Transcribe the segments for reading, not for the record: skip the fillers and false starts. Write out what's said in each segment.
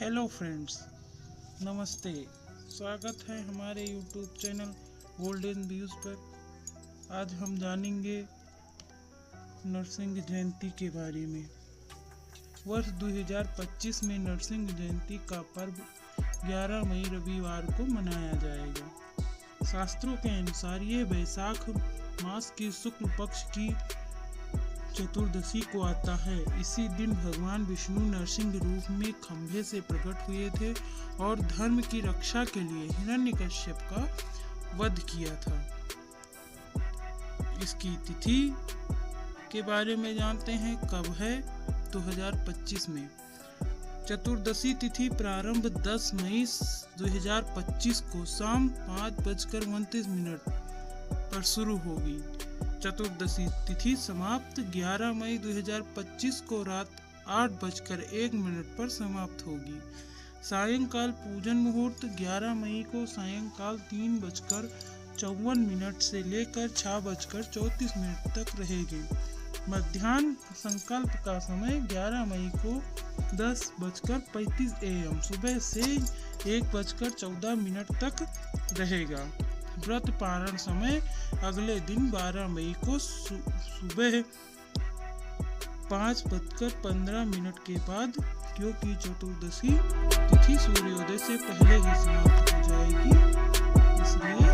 Hello friends, नमस्ते। स्वागत है हमारे यूट्यूब चैनल गोल्डन व्यूज़ पर। आज हम जानेंगे नरसिंह जयंती के बारे में। वर्ष 2025 में नरसिंह जयंती का पर्व 11 मई रविवार को मनाया जाएगा। शास्त्रों के अनुसार ये वैशाख मास की शुक्ल पक्ष की चतुर्दशी को आता है। इसी दिन भगवान विष्णु नरसिंह रूप में खंभे से प्रकट हुए थे और धर्म की रक्षा के लिए हिरण्यकश्यप का वध किया था। इसकी तिथि के बारे में जानते हैं, कब है? 2025 में। चतुर्दशी तिथि प्रारंभ 10 मई 2025 को शाम 5:29 पर शुरू होगी। चतुर्दशी तिथि समाप्त 11 मई 2025 को रात 8:01 पर समाप्त होगी। सायंकाल पूजन मुहूर्त 11 मई को सायंकाल 3:54 से लेकर 6:34 तक रहेगी। मध्याह्न संकल्प का समय 11 मई को 10:35 AM सुबह से 1:14 तक रहेगा। व्रत पारण समय अगले दिन 12 मई को सुबह 5:15 के बाद, क्योंकि चतुर्दशी तिथि सूर्योदय से पहले ही समाप्त हो जाएगी, इसलिए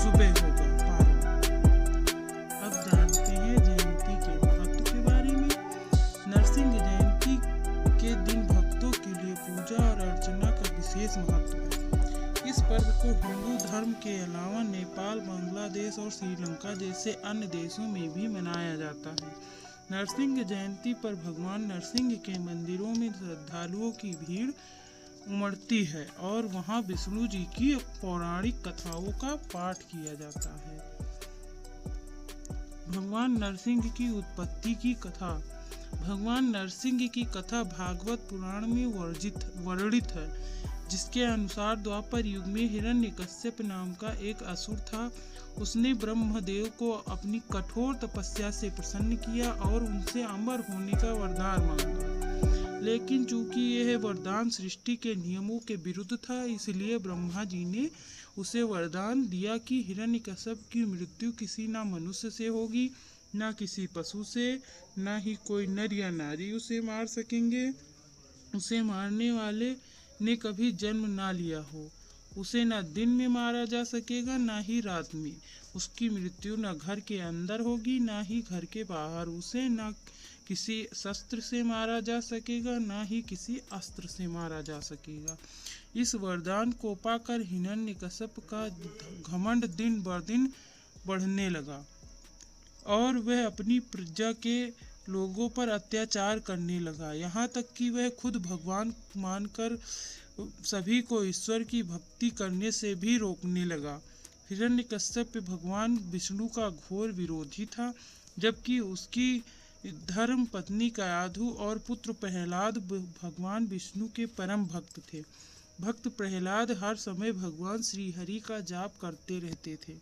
सुबह होगा पारण। अब जानते हैं जयंती के महत्व के बारे में। नरसिंह जयंती के दिन भक्तों के लिए पूजा और अर्चना का विशेष महत्व है। इस पर्व को हिंदू धर्म के अलावा नेपाल, बांग्लादेश और श्रीलंका जैसे अन्य देशों में भी मनाया जाता है। नरसिंह जयंती पर भगवान नरसिंह के मंदिरों में श्रद्धालुओं की भीड़ उमड़ती है और वहां विष्णु जी की पौराणिक कथाओं का पाठ किया जाता है। भगवान नरसिंह की उत्पत्ति की कथा। भगवान नरसिंह की कथा भागवत पुराण में वर्णित है, जिसके अनुसार द्वापर युग में हिरण्यकश्यप नाम का एक असुर था। उसने ब्रह्मदेव को अपनी कठोर तपस्या से प्रसन्न किया और उनसे अमर होने का वरदान मांगा। लेकिन चूंकि यह वरदान सृष्टि के नियमों के विरुद्ध था, इसलिए ब्रह्मा जी ने उसे वरदान दिया कि हिरण्यकश्यप की मृत्यु किसी ना मनुष्य से होगी, ना किसी पशु से, ना ही कोई नर या नारी उसे मार सकेंगे। उसे मारने वाले ने कभी जन्म ना लिया हो। उसे न दिन में मारा जा सकेगा, ना ही रात में। उसकी मृत्यु न घर के अंदर होगी, ना ही घर के बाहर। उसे न किसी शस्त्र से मारा जा सकेगा, ना ही किसी अस्त्र से मारा जा सकेगा। इस वरदान को पाकर हिरण्यकश्यप का घमंड दिन ब दिन बढ़ने लगा और वह अपनी प्रजा के लोगों पर अत्याचार करने लगा। यहाँ तक कि वह खुद भगवान मानकर सभी को ईश्वर की भक्ति करने से भी रोकने लगा। हिरण्यकश्यप भगवान विष्णु का घोर विरोधी था, जबकि उसकी धर्म पत्नी कयाधु और पुत्र प्रहलाद भगवान विष्णु के परम भक्त थे। भक्त प्रहलाद हर समय भगवान श्री हरि का जाप करते रहते थे,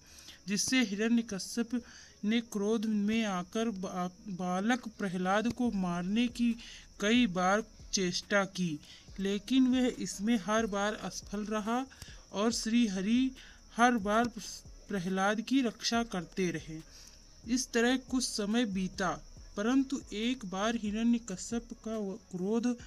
जिससे हिरण्यकश्यप ने क्रोध में आकर बालक प्रहलाद को मारने की कई बार चेष्टा की, लेकिन वह इसमें हर बार असफल रहा और श्री हरि हर बार प्रहलाद की रक्षा करते रहे। इस तरह कुछ समय बीता, परंतु एक बार हिरण्यकश्यप का क्रोध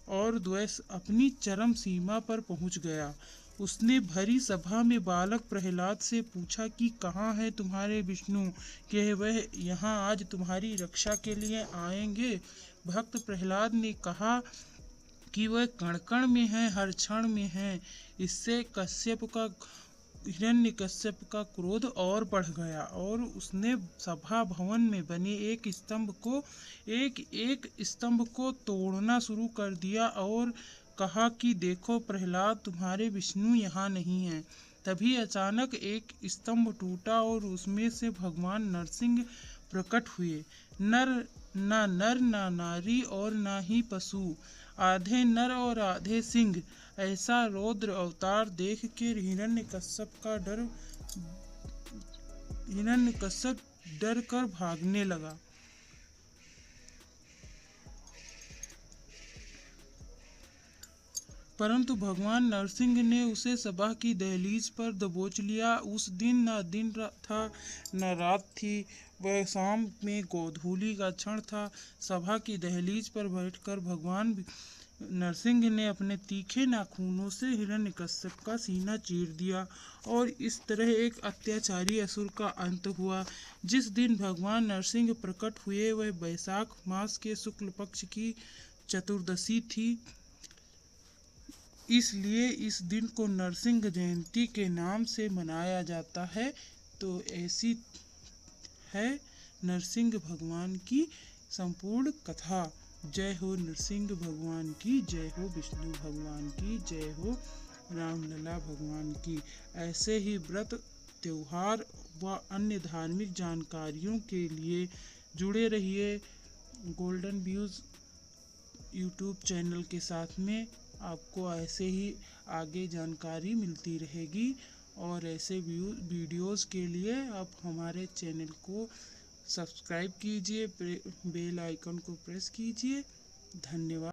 और द्वेष अपनी चरम सीमा पर पहुंच गया। उसने भरी सभा में बालक प्रहलाद से पूछा कि कहाँ है तुम्हारे विष्णु, कि वह यहाँ आज तुम्हारी रक्षा के लिए आएंगे। भक्त प्रहलाद ने कहा कि वह कण कण में है, हर क्षण में है। इससे हिरण्यकश्यप का क्रोध और बढ़ गया और उसने सभा भवन में बने एक स्तंभ को तोड़ना शुरू कर दिया और कहा कि देखो प्रहलाद, तुम्हारे विष्णु यहाँ नहीं हैं। तभी अचानक एक स्तंभ टूटा और उसमें से भगवान नरसिंह प्रकट हुए। ना नर ना नारी और ना ही पशु, आधे नर और आधे सिंह। ऐसा रौद्र अवतार देख के हिरण्यकश्यप डर कर भागने लगा। परंतु भगवान नरसिंह ने उसे सभा की दहलीज पर दबोच लिया। उस दिन न दिन था न रात थी, वह शाम में गोधूली का क्षण था। सभा की दहलीज पर बैठकर भगवान नरसिंह ने अपने तीखे नाखूनों से हिरण्यकश्यप का सीना चीर दिया और इस तरह एक अत्याचारी असुर का अंत हुआ। जिस दिन भगवान नरसिंह प्रकट हुए वह बैसाख मास के शुक्ल पक्ष की चतुर्दशी थी। इसलिए इस दिन को नरसिंह जयंती के नाम से मनाया जाता है। तो ऐसी है नरसिंह भगवान की संपूर्ण कथा। जय हो नरसिंह भगवान की, जय हो विष्णु भगवान की, जय हो रामलला भगवान की। ऐसे ही व्रत, त्योहार व अन्य धार्मिक जानकारियों के लिए जुड़े रहिए गोल्डन व्यूज़ यूट्यूब चैनल के साथ में। आपको ऐसे ही आगे जानकारी मिलती रहेगी और ऐसे वीडियोस के लिए आप हमारे चैनल को सब्सक्राइब कीजिए, बेल आइकन को प्रेस कीजिए। धन्यवाद।